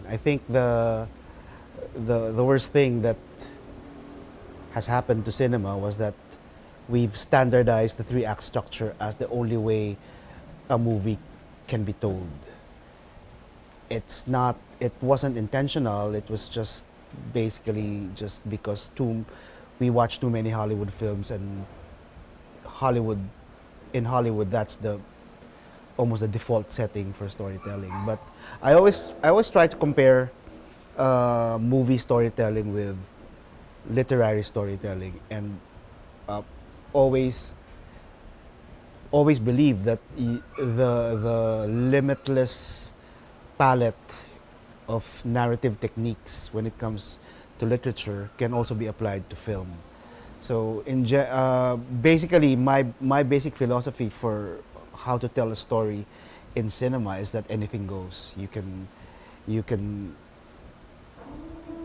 I think the worst thing that has happened to cinema was that we've standardized the three act structure as the only way a movie can be told. It wasn't intentional, it was just basically just because we watch too many Hollywood films, and Hollywood in Hollywood that's the almost the default setting for storytelling. But I always try to compare movie storytelling with literary storytelling, and uh, always always believe that the limitless palette of narrative techniques when it comes to literature can also be applied to film. So basically, my basic philosophy for how to tell a story in cinema is that anything goes. You can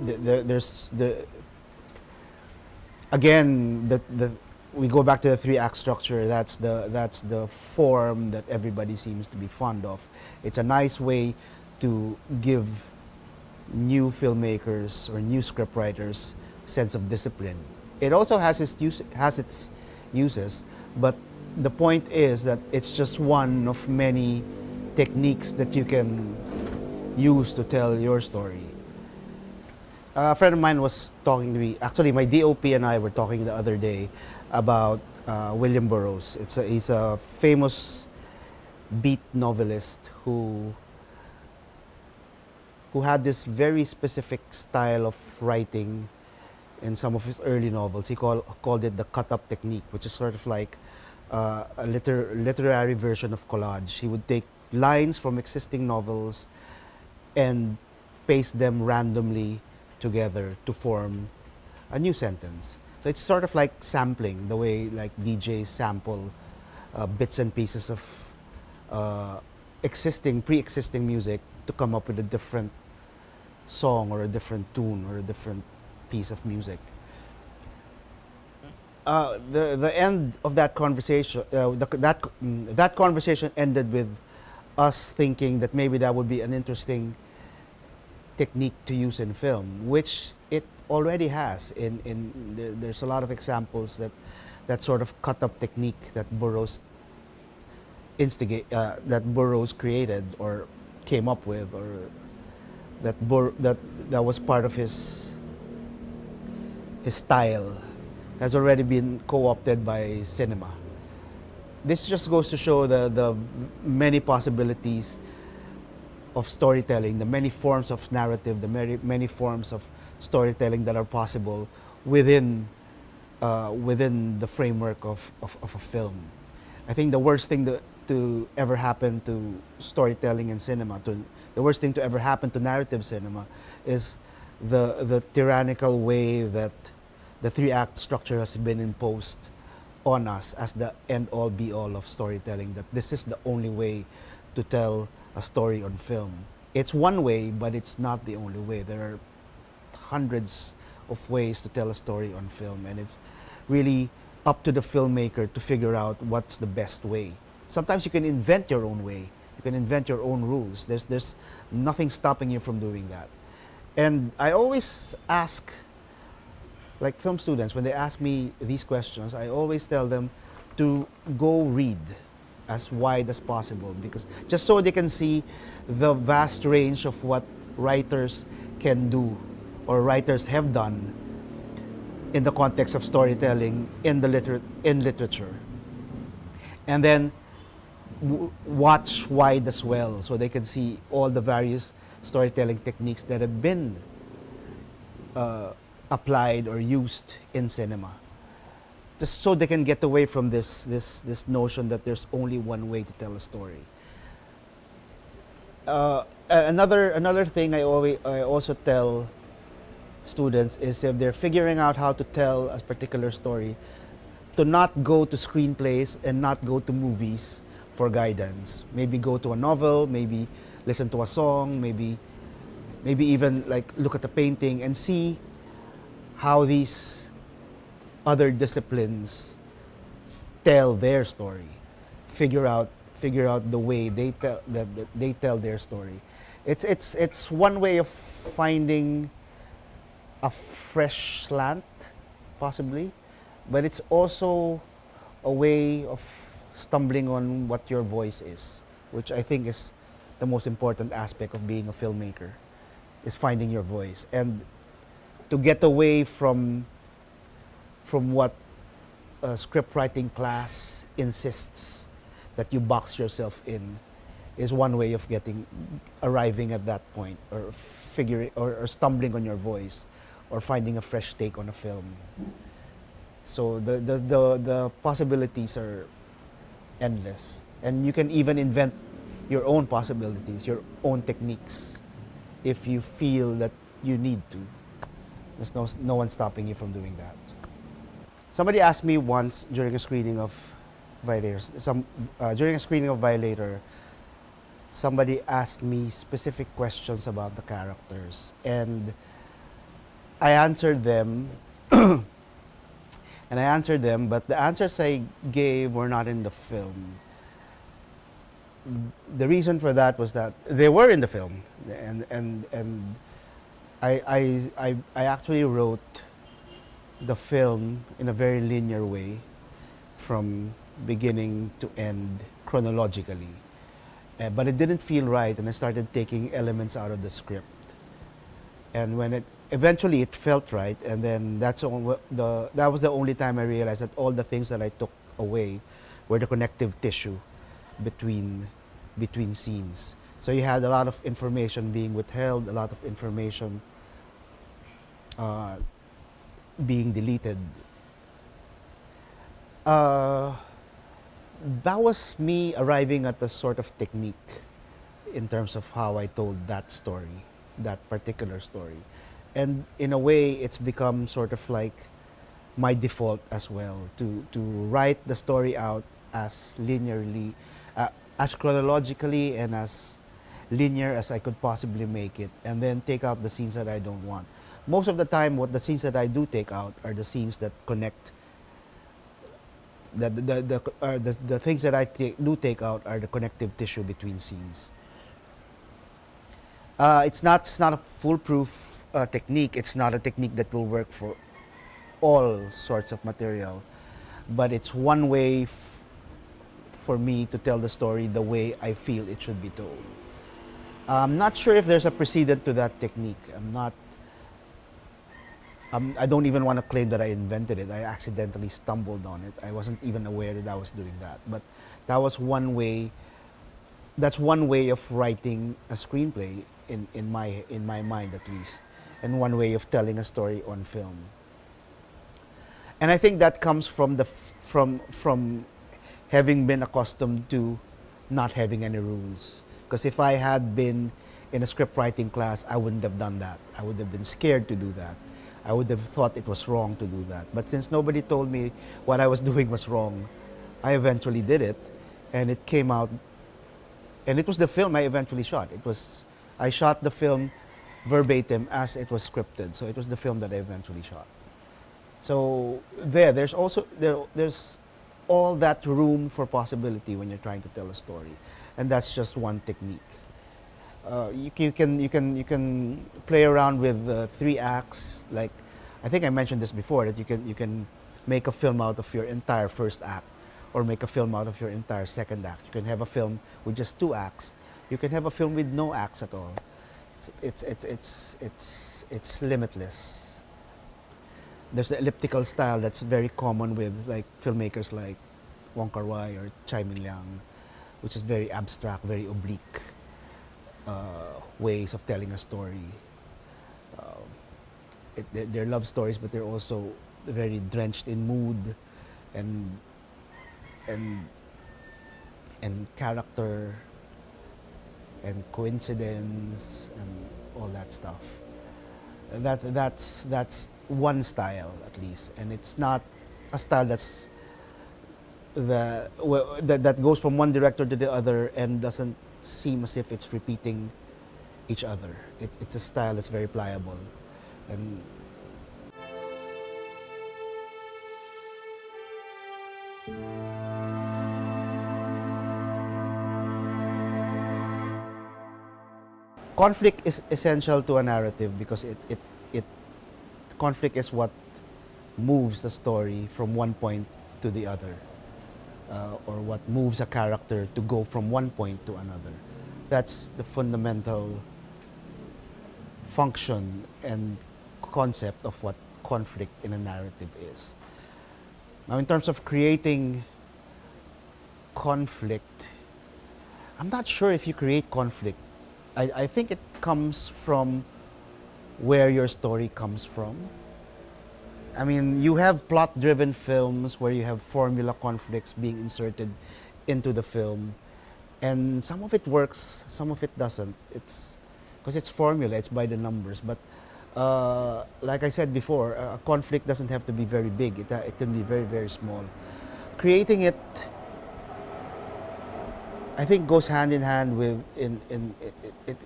there's the again the we go back to the three act structure. That's the form that everybody seems to be fond of. It's a nice way to give new filmmakers or new scriptwriters sense of discipline. It also has its uses, but the point is that it's just one of many techniques that you can use to tell your story. A friend of mine was talking to me. Actually, my DOP and I were talking the other day about William Burroughs. He's a famous beat novelist who had this very specific style of writing in some of his early novels. He called it the cut-up technique, which is sort of like a literary version of collage. He would take lines from existing novels and paste them randomly together to form a new sentence. So it's sort of like sampling, the way like DJs sample bits and pieces of pre-existing music to come up with a different song or a different tune or a different piece of music. The end of that conversation, that conversation ended with us thinking that maybe that would be an interesting technique to use in film, which it already has. There's a lot of examples that sort of cut-up technique that Burroughs created or came up with, or that was part of his style, has already been co-opted by cinema. This just goes to show the many possibilities of storytelling, the many forms of narrative, the many forms of storytelling that are possible within the framework of a film. I think the worst thing to ever happen to storytelling in cinema, the worst thing to ever happen to narrative cinema, is the tyrannical way that the three act structure has been imposed on us as the end all be all of storytelling, that this is the only way to tell a story on film. It's one way, but it's not the only way. There are hundreds of ways to tell a story on film, and it's really up to the filmmaker to figure out what's the best way. Sometimes you can invent your own way. You can invent your own rules. There's nothing stopping you from doing that. And I always ask, like film students, when they ask me these questions, I always tell them to go read as wide as possible, because just so they can see the vast range of what writers can do or writers have done in the context of storytelling in literature. And then watch wide as well, so they can see all the various storytelling techniques that have been applied or used in cinema, just so they can get away from this notion that there's only one way to tell a story. Another thing I also tell students is, if they're figuring out how to tell a particular story, to not go to screenplays and not go to movies for guidance. Maybe go to a novel, maybe listen to a song, maybe even like look at a painting and see how these other disciplines tell their story, figure out the way that they tell their story. It's one way of finding a fresh slant, possibly, but it's also a way of stumbling on what your voice is, which I think is the most important aspect of being a filmmaker, is finding your voice, and to get away from what a script writing class insists that you box yourself in, is one way of arriving at that point, or figuring or stumbling on your voice, or finding a fresh take on a film. So the possibilities are endless, and you can even invent your own possibilities, your own techniques, if you feel that you need to. There's no one stopping you from doing that. Somebody asked me once during a screening of Violator, somebody asked me specific questions about the characters, and I answered them. But the answers I gave were not in the film. The reason for that was that they were in the film, and I actually wrote the film in a very linear way, from beginning to end chronologically. But it didn't feel right, and I started taking elements out of the script. And when it eventually felt right, and then that was the only time I realized that all the things that I took away were the connective tissue between scenes. So you had a lot of information being withheld, a lot of information being deleted. That was me arriving at a sort of technique in terms of how I told that story, that particular story. And in a way, it's become sort of like my default as well, to write the story out as linearly, as chronologically and as linear as I could possibly make it, and then take out the scenes that I don't want. Most of the time, the scenes that I do take out are the scenes that connect. The things that I do take out are the connective tissue between scenes. It's not a foolproof technique. It's not a technique that will work for all sorts of material, but it's one way for me to tell the story the way I feel it should be told. I'm not sure if there's a precedent to that technique. I don't even want to claim that I invented it. I accidentally stumbled on it. I wasn't even aware that I was doing that. But that was one way. That's one way of writing a screenplay in my mind, at least, and one way of telling a story on film. And I think that comes from from having been accustomed to not having any rules. Because if I had been in a script writing class, I wouldn't have done that. I would have been scared to do that. I would have thought it was wrong to do that. But since nobody told me what I was doing was wrong, I eventually did it, and it came out. And it was the film I eventually shot. I shot the film verbatim as it was scripted. So it was the film that I eventually shot. So there's all that room for possibility when you're trying to tell a story, and that's just one technique. You can play around with 3 acts. Like, I think I mentioned this before, that you can make a film out of your entire first act, or make a film out of your entire second act. You can have a film with just 2 acts. You can have a film with no acts at all. It's limitless. There's the elliptical style that's very common with like filmmakers like Wong Kar-wai or Tsai Ming-liang, which is very abstract, very oblique ways of telling a story. They're love stories, but they're also very drenched in mood and character and coincidence and all that stuff. That's one style, at least, and it's not a style that goes from one director to the other and doesn't seem as if it's repeating each other. It's a style that's very pliable, and conflict is essential to a narrative because it conflict is what moves the story from one point to the other, or what moves a character to go from one point to another. That's the fundamental function and concept of what conflict in a narrative is. Now, in terms of creating conflict, I'm not sure if you create conflict. I think it comes from where your story comes from. I mean, you have plot-driven films where you have formula conflicts being inserted into the film, and some of it works, some of it doesn't. It's because it's formula, it's by the numbers. But like I said before, a conflict doesn't have to be very big. It can be very, very small. Creating it, I think, goes hand in hand with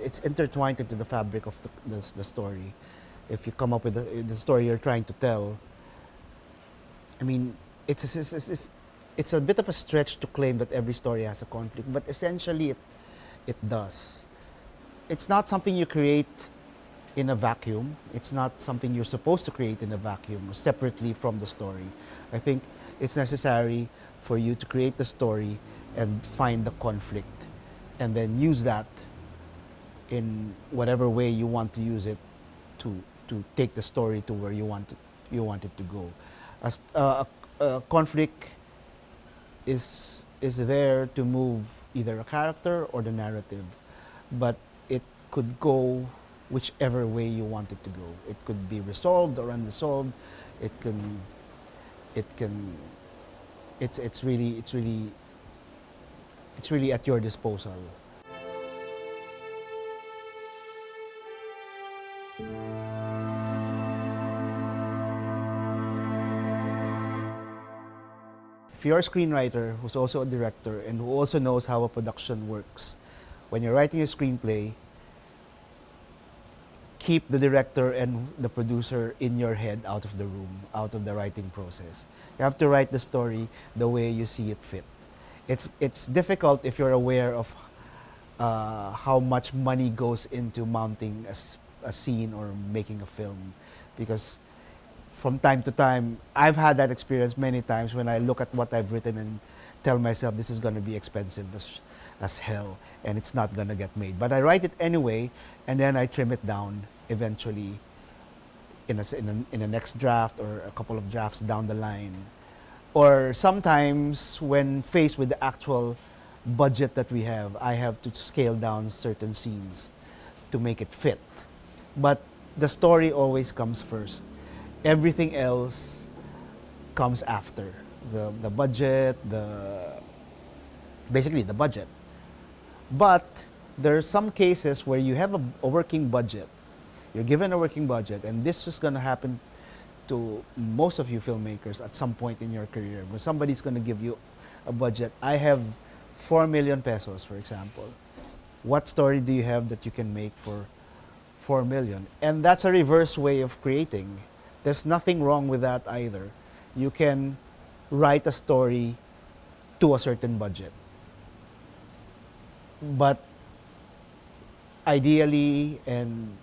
it's intertwined into the fabric of the story. If you come up with the story you're trying to tell, I mean, it's a bit of a stretch to claim that every story has a conflict, but essentially it does. It's not something you create in a vacuum. It's not something you're supposed to create in a vacuum separately from the story. I think it's necessary for you to create the story and find the conflict and then use that in whatever way you want to use it to take the story to where you want it to go. As a conflict is there to move either a character or the narrative, but it could go whichever way you want it to go. It could be resolved or unresolved. It's really at your disposal. If you're a screenwriter who's also a director and who also knows how a production works, when you're writing a screenplay, keep the director and the producer in your head, out of the room, out of the writing process. You have to write the story the way you see it fit. It's difficult if you're aware of how much money goes into mounting a scene or making a film, because from time to time, I've had that experience many times when I look at what I've written and tell myself this is going to be expensive as hell and it's not going to get made. But I write it anyway, and then I trim it down eventually in a next draft or a couple of drafts down the line. Or sometimes when faced with the actual budget that we have, I have to scale down certain scenes to make it fit. But the story always comes first. Everything else comes after. The budget, basically the budget. But there are some cases where you have a working budget. You're given a working budget, and this is going to happen to most of you filmmakers at some point in your career. When somebody's going to give you a budget, I have 4 million pesos, for example. What story do you have that you can make for 4 million? And that's a reverse way of creating. There's nothing wrong with that either. You can write a story to a certain budget. But ideally and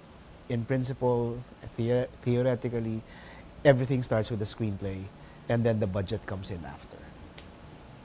in principle, theoretically, everything starts with the screenplay and then the budget comes in after.